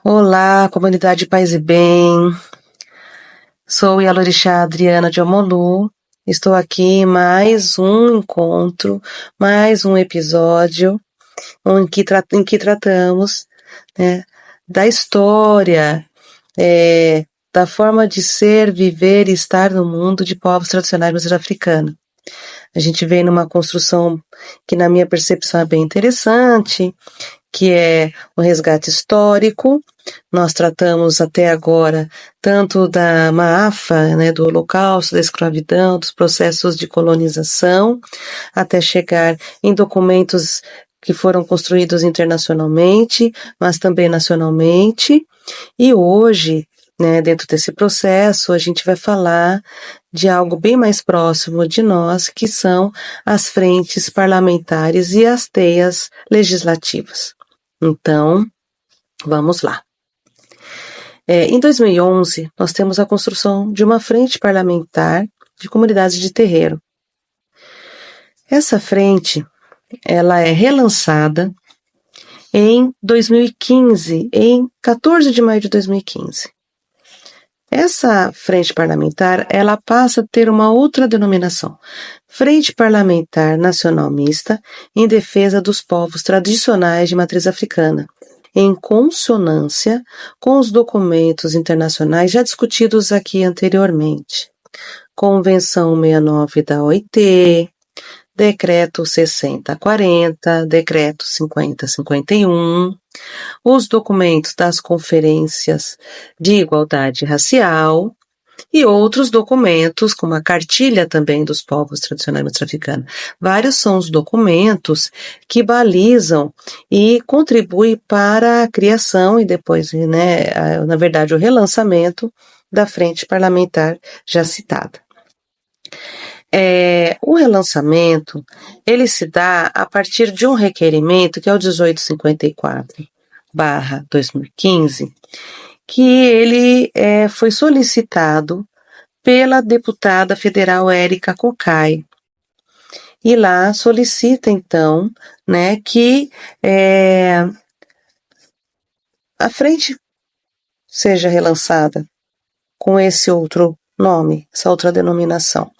Olá, comunidade Paz e Bem. Sou Yalorixá Adriana de Omolu. Estou aqui em mais um encontro, mais um episódio em que tratamos, né, da história, da forma de ser, viver e estar no mundo de povos tradicionais brasileiros africanos. A gente vem numa construção que, na minha percepção, é bem interessante, que é o resgate histórico. Nós tratamos até agora tanto da Maafa, né, do Holocausto, da escravidão, dos processos de colonização, até chegar em documentos que foram construídos internacionalmente, mas também nacionalmente. E hoje, né, dentro desse processo, a gente vai falar de algo bem mais próximo de nós, que são as frentes parlamentares e as teias legislativas. Então, vamos lá. Em 2011, nós temos a construção de uma frente parlamentar de comunidades de terreiro. Essa frente, ela é relançada em 2015, em 14 de maio de 2015. Essa frente parlamentar, ela passa a ter uma outra denominação, Frente Parlamentar Nacional Mista em Defesa dos Povos Tradicionais de Matriz Africana, em consonância com os documentos internacionais já discutidos aqui anteriormente. Convenção 69 da OIT, Decreto 6040, Decreto 5051, os documentos das conferências de igualdade racial e outros documentos, como a cartilha também dos povos tradicionais africanos. Vários são os documentos que balizam e contribuem para a criação e depois, né, na verdade, o relançamento da frente parlamentar já citada. O relançamento, ele se dá a partir de um requerimento, que é o 1854/2015, que ele foi solicitado pela deputada federal Érica Cocai. E lá solicita, então, né, que a frente seja relançada com esse outro nome, essa outra denominação.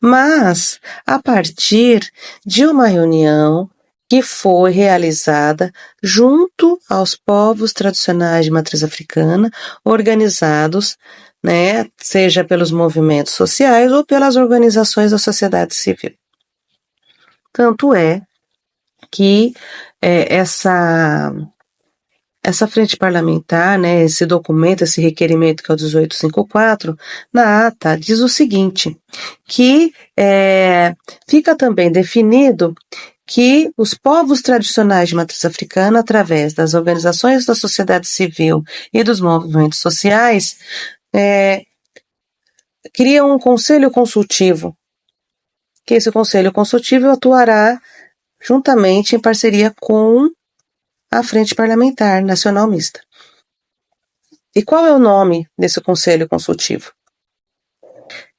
Mas a partir de uma reunião que foi realizada junto aos povos tradicionais de matriz africana, organizados, né, seja pelos movimentos sociais ou pelas organizações da sociedade civil. Tanto é que essa frente parlamentar, né, esse documento, esse requerimento que é o 1854, na ata diz o seguinte, que fica também definido que os povos tradicionais de matriz africana, através das organizações da sociedade civil e dos movimentos sociais, criam um conselho consultivo, que esse conselho consultivo atuará juntamente em parceria com a Frente Parlamentar Nacional Mista. E qual é o nome desse Conselho Consultivo?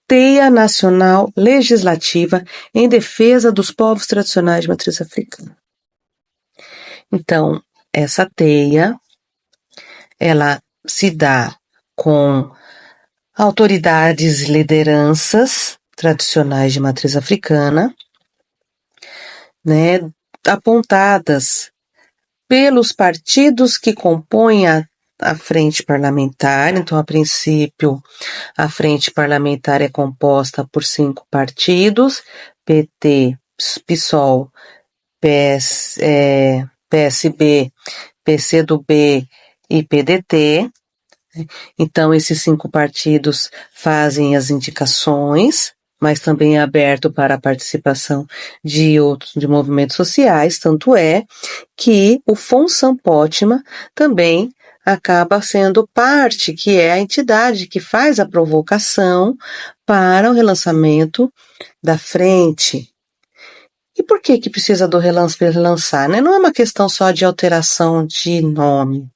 Teia Nacional Legislativa em Defesa dos Povos Tradicionais de Matriz Africana. Então, essa teia, ela se dá com autoridades e lideranças tradicionais de matriz africana, né, apontadas pelos partidos que compõem a frente parlamentar. Então, a princípio, a frente parlamentar é composta por 5 partidos, PT, PSOL, PSB, PCdoB e PDT. Então, esses 5 partidos fazem as indicações, mas também é aberto para a participação de movimentos sociais, tanto é que o FONSAMPOTMA também acaba sendo parte, que é a entidade que faz a provocação para o relançamento da frente. E por que precisa do relançar? Né? Não é uma questão só de alteração de nome,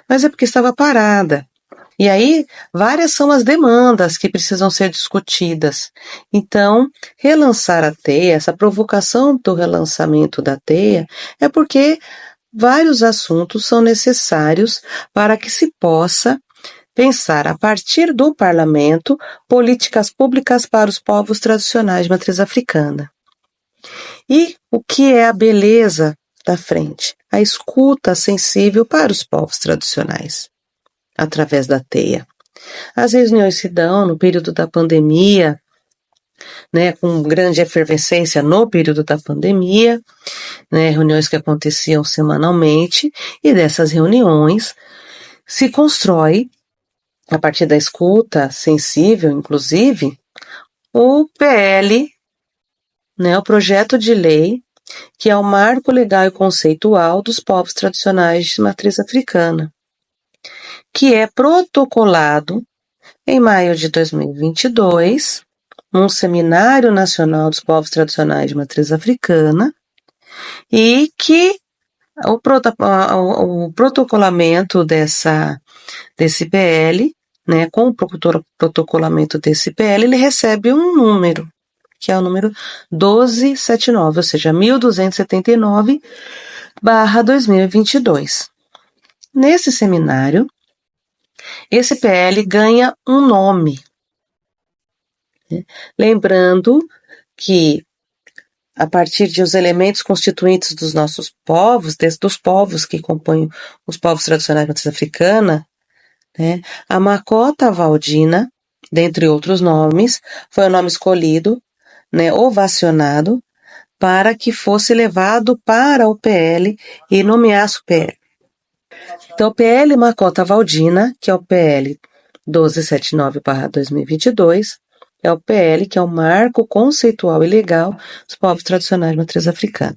mas é porque estava parada. E aí, várias são as demandas que precisam ser discutidas. Então, relançar a teia, essa provocação do relançamento da teia, é porque vários assuntos são necessários para que se possa pensar, a partir do parlamento, políticas públicas para os povos tradicionais de matriz africana. E o que é a beleza da frente? A escuta sensível para os povos tradicionais, através da TEIA. As reuniões se dão no período da pandemia, né, com grande efervescência no período da pandemia, né, reuniões que aconteciam semanalmente, e dessas reuniões se constrói, a partir da escuta sensível, inclusive, o PL, né, o projeto de lei, que é o marco legal e conceitual dos povos tradicionais de matriz africana, que é protocolado em maio de 2022, num Seminário Nacional dos Povos Tradicionais de Matriz Africana, e que o protocolamento desse PL, né, com o protocolamento desse PL, ele recebe um número, que é o número 1279, ou seja, 1279/2022. Nesse seminário, esse PL ganha um nome. Lembrando que, a partir de os elementos constituintes dos nossos povos, dos povos que compõem os povos tradicionais da matriz africana, né, a Makota Waldina, dentre outros nomes, foi o nome escolhido, né, ovacionado, para que fosse levado para o PL e nomeasse o PL. Então, o PL Makota Waldina, que é o PL 1279/2022, é o PL que é o marco conceitual e legal dos povos tradicionais de matriz africana.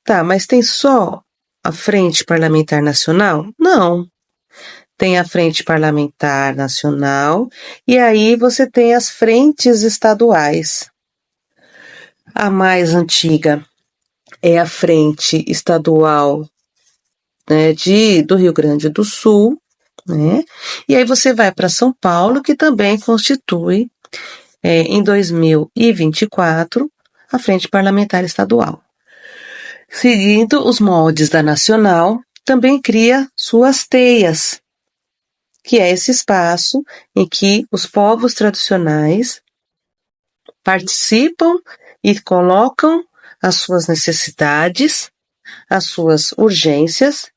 Tá, mas tem só a Frente Parlamentar Nacional? Não. Tem a Frente Parlamentar Nacional e aí você tem as frentes estaduais. A mais antiga é a Frente Estadual, né, do Rio Grande do Sul, né? E aí você vai para São Paulo, que também constitui, em 2024, a Frente Parlamentar Estadual. Seguindo os moldes da Nacional, também cria suas teias, que é esse espaço em que os povos tradicionais participam e colocam as suas necessidades, as suas urgências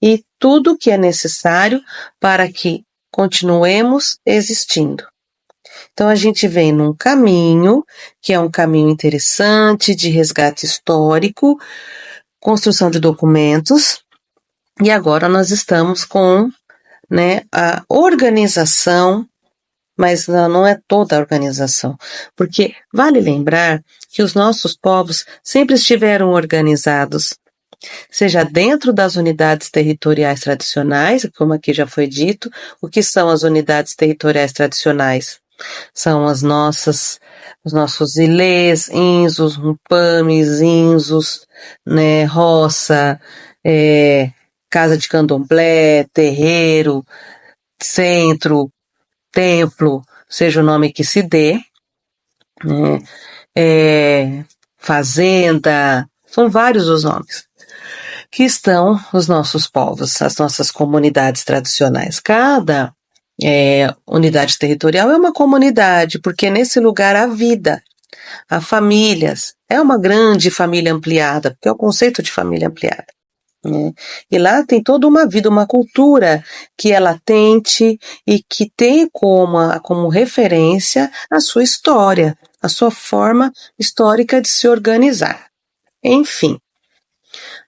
e tudo que é necessário para que continuemos existindo. Então, a gente vem num caminho, que é um caminho interessante de resgate histórico, construção de documentos, e agora nós estamos com, né, a organização, mas não é toda a organização, porque vale lembrar que os nossos povos sempre estiveram organizados, seja dentro das unidades territoriais tradicionais, como aqui já foi dito. O que são as unidades territoriais tradicionais? São os nossos ilês, insos, rumpames, insos, né, roça, casa de candomblé, terreiro, centro, templo, seja o nome que se dê, né, fazenda, são vários os nomes, que estão os nossos povos, as nossas comunidades tradicionais. Cada unidade territorial é uma comunidade, porque nesse lugar há vida, há famílias, é uma grande família ampliada, porque é o conceito de família ampliada, né? E lá tem toda uma vida, uma cultura que é latente e que tem como referência a sua história, a sua forma histórica de se organizar. Enfim,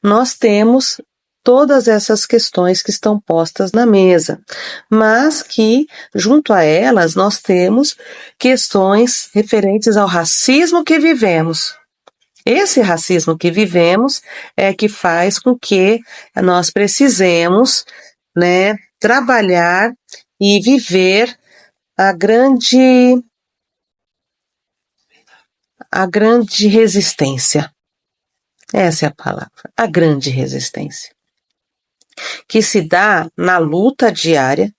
nós temos todas essas questões que estão postas na mesa, mas que, junto a elas, nós temos questões referentes ao racismo que vivemos. Esse racismo que vivemos é que faz com que nós precisemos, né, trabalhar e viver a grande resistência. Essa é a palavra, a grande resistência, que se dá na luta diária,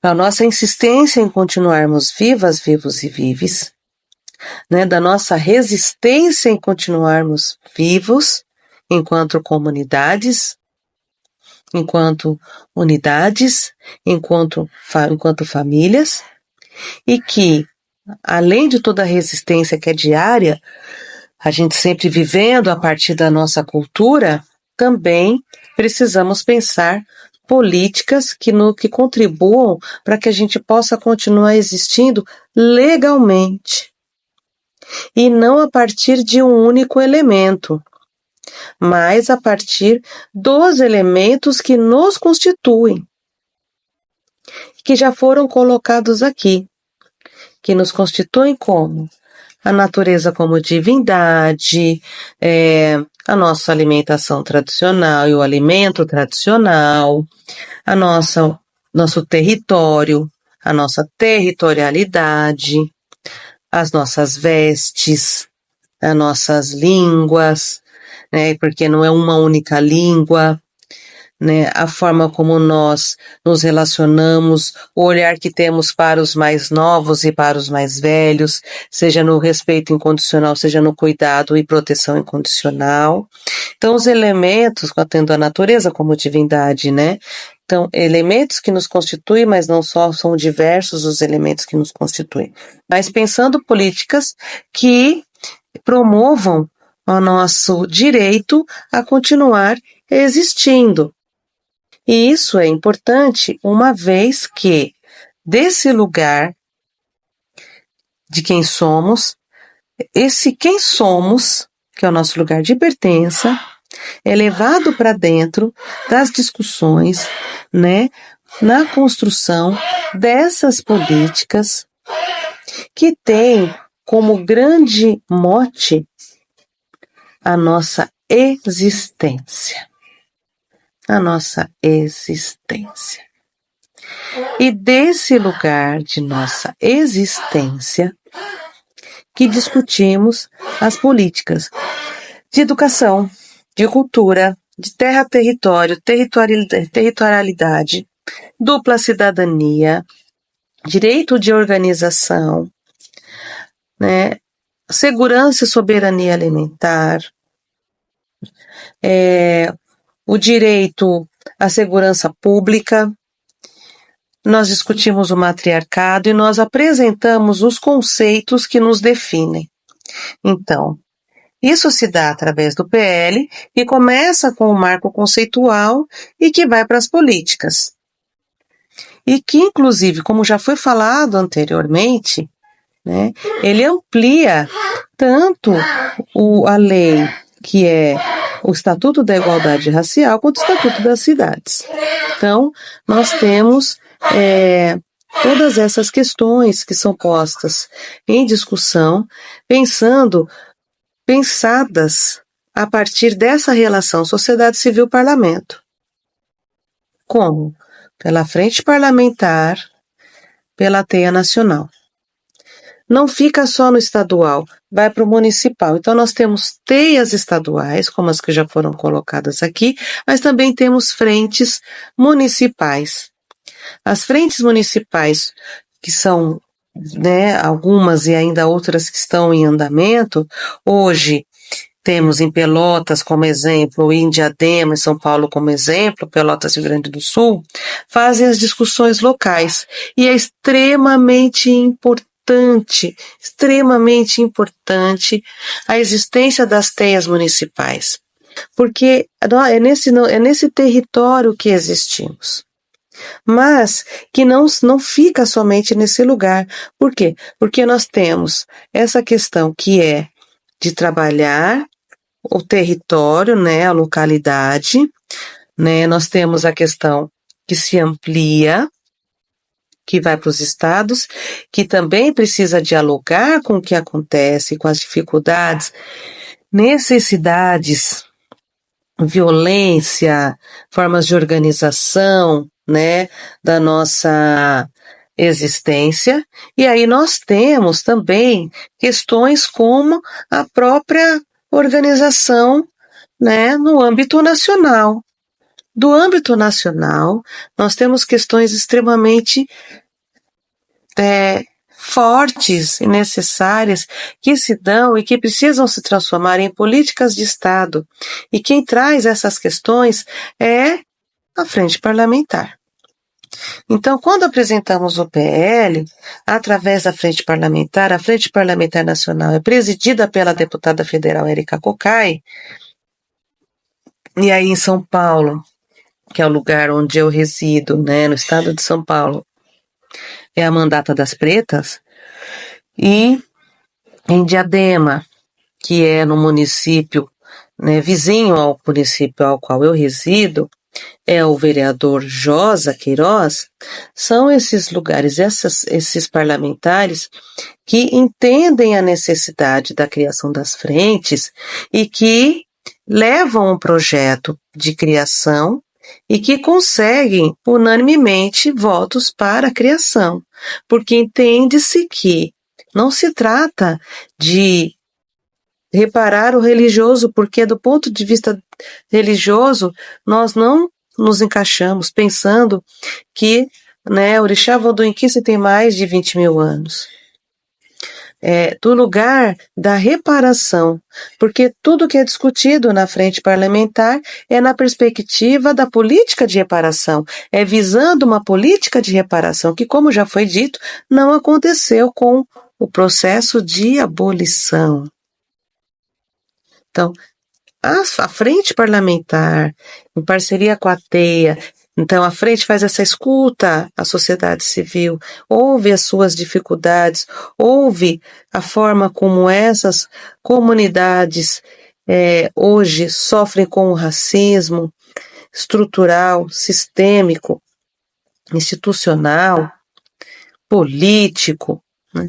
a nossa insistência em continuarmos vivas, vivos e vives, né, da nossa resistência em continuarmos vivos enquanto comunidades, enquanto unidades, enquanto famílias, e que, além de toda a resistência que é diária, a gente sempre vivendo a partir da nossa cultura, também precisamos pensar políticas que contribuam para que a gente possa continuar existindo legalmente e não a partir de um único elemento, mas a partir dos elementos que nos constituem, que já foram colocados aqui, que nos constituem como a natureza como divindade, a nossa alimentação tradicional e o alimento tradicional, nosso território, a nossa territorialidade, as nossas vestes, as nossas línguas, né, porque não é uma única língua, né, a forma como nós nos relacionamos, o olhar que temos para os mais novos e para os mais velhos, seja no respeito incondicional, seja no cuidado e proteção incondicional. Então, os elementos, tendo a natureza como divindade, né? Então, elementos que nos constituem, mas não só são diversos os elementos que nos constituem, mas pensando políticas que promovam o nosso direito a continuar existindo. E isso é importante, uma vez que, desse lugar de quem somos, esse quem somos, que é o nosso lugar de pertença, é levado para dentro das discussões, né, na construção dessas políticas que têm como grande mote a nossa existência. A nossa existência. E desse lugar de nossa existência que discutimos as políticas de educação, de cultura, de terra-território, territorialidade, dupla cidadania, direito de organização, né, segurança e soberania alimentar, o direito à segurança pública. Nós discutimos o matriarcado e nós apresentamos os conceitos que nos definem. Então, isso se dá através do PL, que começa com o marco conceitual e que vai para as políticas. E que, inclusive, como já foi falado anteriormente, né, ele amplia tanto a lei que é o Estatuto da Igualdade Racial quanto o Estatuto das Cidades. Então, nós temos todas essas questões que são postas em discussão, pensadas a partir dessa relação sociedade civil-parlamento. Como? Pela frente parlamentar, pela teia nacional. Não fica só no estadual, vai para o municipal. Então, nós temos teias estaduais, como as que já foram colocadas aqui, mas também temos frentes municipais. As frentes municipais, que são, né, algumas e ainda outras que estão em andamento, hoje temos em Pelotas como exemplo, em Diadema, em São Paulo como exemplo, Pelotas e Rio Grande do Sul, fazem as discussões locais. E é extremamente importante a existência das teias municipais, porque é nesse território que existimos, mas que não fica somente nesse lugar. Por quê? Porque nós temos essa questão que é de trabalhar o território, né, a localidade, né, nós temos a questão que se amplia, que vai para os estados, que também precisa dialogar com o que acontece, com as dificuldades, necessidades, violência, formas de organização, né, da nossa existência. E aí nós temos também questões como a própria organização, né, no âmbito nacional. Do âmbito nacional, nós temos questões extremamente fortes e necessárias que se dão e que precisam se transformar em políticas de Estado. E quem traz essas questões é a Frente Parlamentar. Então, quando apresentamos o PL, através da Frente Parlamentar, a Frente Parlamentar Nacional é presidida pela deputada federal Érica Cocai, e aí em São Paulo, que é o lugar onde eu resido, né, no estado de São Paulo, é a Mandata das Pretas, e em Diadema, que é no município, né, vizinho ao município ao qual eu resido, é o vereador Josa Queiroz. São esses lugares, esses parlamentares que entendem a necessidade da criação das frentes e que levam um projeto de criação e que conseguem unanimemente votos para a criação, porque entende-se que não se trata de reparar o religioso, porque do ponto de vista religioso nós não nos encaixamos, pensando que, né, Orixá Vodun-Inquice tem mais de 20 mil anos. Do lugar da reparação, porque tudo que é discutido na frente parlamentar é na perspectiva da política de reparação, é visando uma política de reparação que, como já foi dito, não aconteceu com o processo de abolição. Então, a frente parlamentar, em parceria com a TEIA, então a frente faz essa escuta à sociedade civil, ouve as suas dificuldades, ouve a forma como essas comunidades hoje sofrem com o racismo estrutural, sistêmico, institucional, político, né?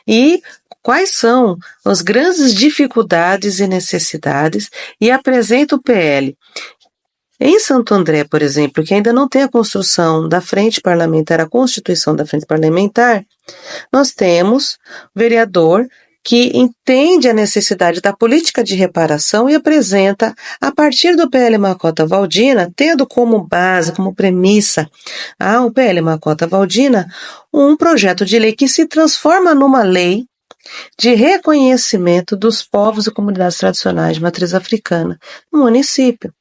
E quais são as grandes dificuldades e necessidades, e apresenta o PL. Em Santo André, por exemplo, que ainda não tem a construção da frente parlamentar, a constituição da frente parlamentar, nós temos vereador que entende a necessidade da política de reparação e apresenta, a partir do PL Macota Valdina, tendo como base, como premissa, o PL Macota Valdina, um projeto de lei que se transforma numa lei de reconhecimento dos povos e comunidades tradicionais de matriz africana no município.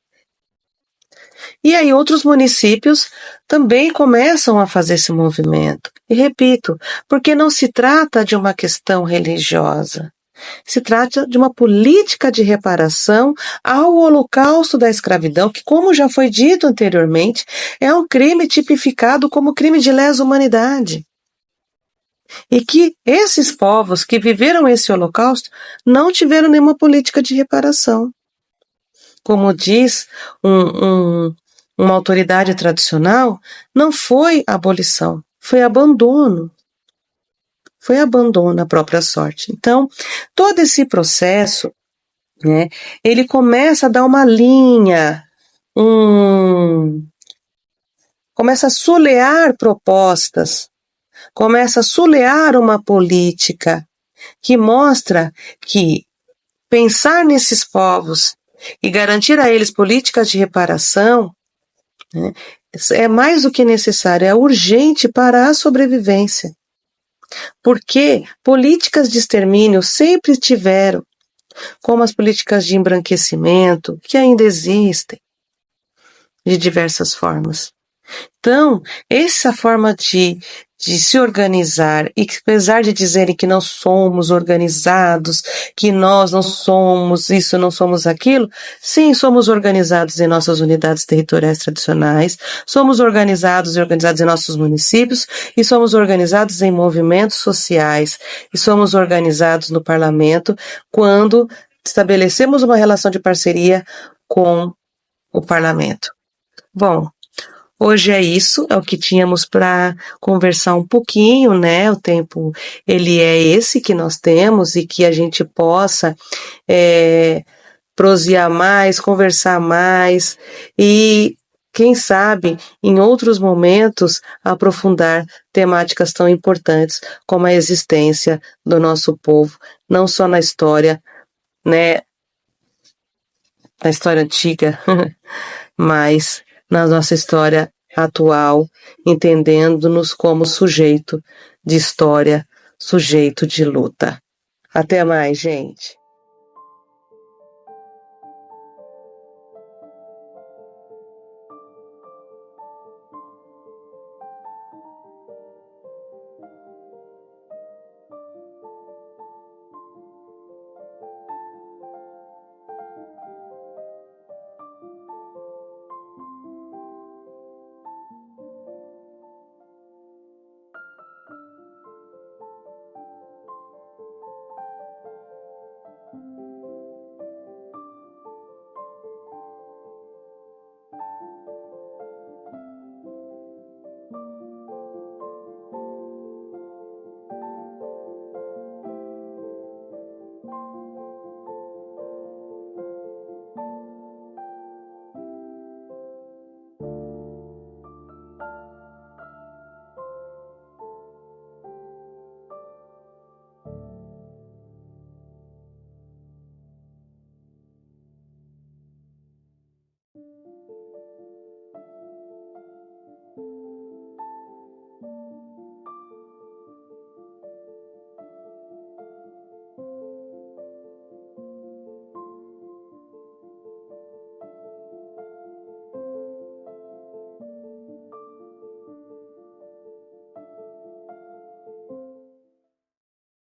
E aí outros municípios também começam a fazer esse movimento. E repito, porque não se trata de uma questão religiosa, se trata de uma política de reparação ao holocausto da escravidão, que, como já foi dito anteriormente, é um crime tipificado como crime de lesa humanidade. E que esses povos que viveram esse holocausto não tiveram nenhuma política de reparação. Como diz uma autoridade tradicional, não foi abolição, foi abandono. Foi abandono à própria sorte. Então, todo esse processo, né, ele começa a dar uma linha, começa a sulear propostas, começa a sulear uma política que mostra que pensar nesses povos e garantir a eles políticas de reparação, né, é mais do que necessário, é urgente para a sobrevivência. Porque políticas de extermínio sempre tiveram, como as políticas de embranquecimento, que ainda existem, de diversas formas. Então, essa forma de se organizar, e que, apesar de dizerem que não somos organizados, que nós não somos isso, não somos aquilo, sim, somos organizados em nossas unidades territoriais tradicionais, somos organizados em nossos municípios, e somos organizados em movimentos sociais, e somos organizados no parlamento quando estabelecemos uma relação de parceria com o parlamento. Bom, hoje é isso, é o que tínhamos para conversar um pouquinho, né? O tempo, ele é esse que nós temos e que a gente possa prosear mais, conversar mais e, quem sabe, em outros momentos, aprofundar temáticas tão importantes como a existência do nosso povo, não só na história, né? Na história antiga, mas na nossa história atual, entendendo-nos como sujeito de história sujeito de luta. Até mais, gente.